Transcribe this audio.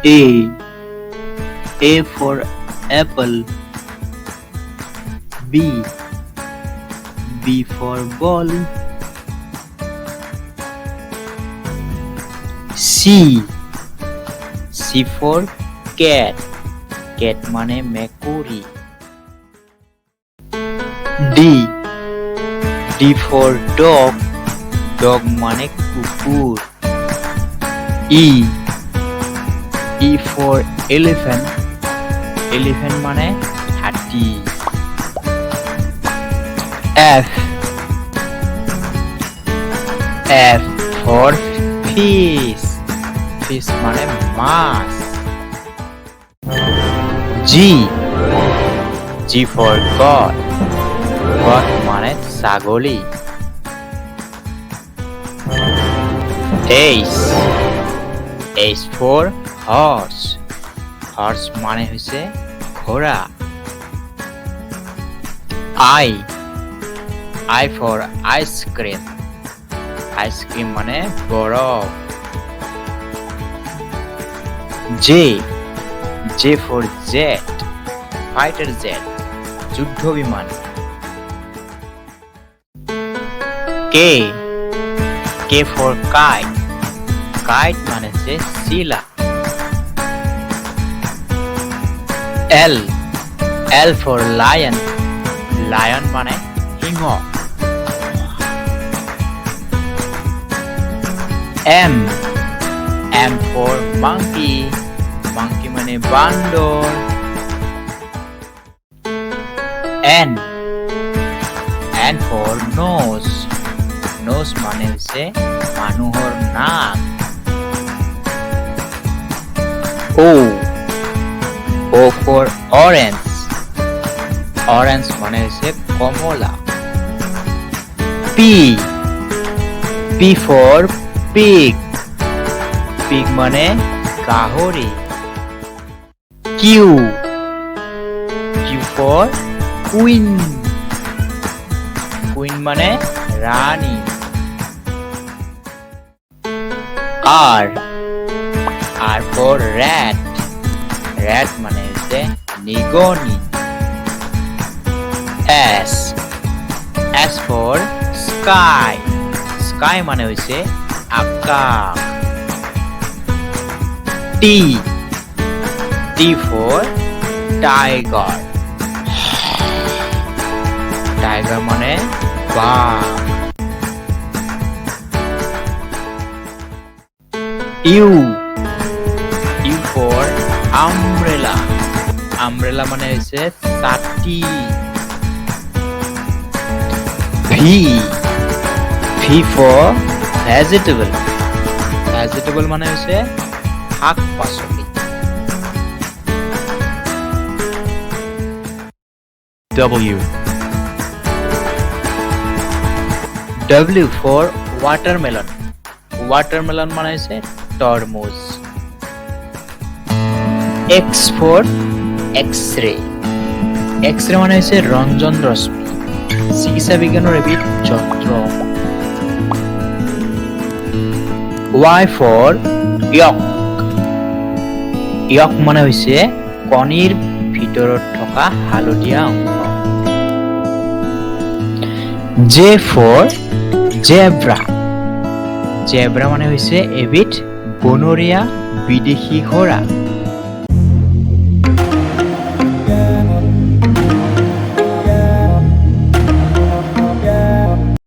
A. A for apple. B. B for ball. C. C for cat. Cat মানে মেকুরি. D. D for dog. Dog মানে কুকুর. E. E for elephant. Elephant মানে হাতি. F. F for fish. Fish মানে মাছ. G. G for God. God মানে ছাগলী. H. H for horse. Horse মানে হইছে ঘোড়া. I. I for ice cream. Ice cream মানে বরফ. J. J for jet. Fighter jet. যুদ্ধ বিমান. K. K for kite. Kite মানে হচ্ছে শিলা. L. L for lion. Lion মানে সিংহ. M. M for monkey. Monkey মানে বান্দর. N. N for nose. Nose মানে হচ্ছে মানুহৰ নাক. O. O for orange. Orange মানে হচ্ছে কমলা. P. P for pig. Pig মানে গাহৰি. Q. Q for queen. Queen মানে রানী. R. R for rat. Rat মানে হচ্ছে নিগনি. S. S for sky. Sky মানে হচ্ছে আকাশ. T. T for tiger. Tiger মানে বাঘ. U. U for umbrella. Umbrella মানে হচ্ছে ছাতি. V. V for vegetable. Vegetable মানে হচ্ছে শাক পাচলি. W. W for watermelon. Watermelon মানে হচ্ছে তরমুজ. X for X-ray. X-ray মানে হচ্ছে রঞ্জন রশ্মি. চিকিৎসা বিজ্ঞানের এবিধ যন্ত্র. Y for yolk. Yolk মানে হচ্ছে কণীৰ ভিতৰত থকা হালধীয়া অংশ. J for zebra. Zebra মানে হচ্ছে এবিধ বনৰীয়া বিদেশী ঘোঁৰা.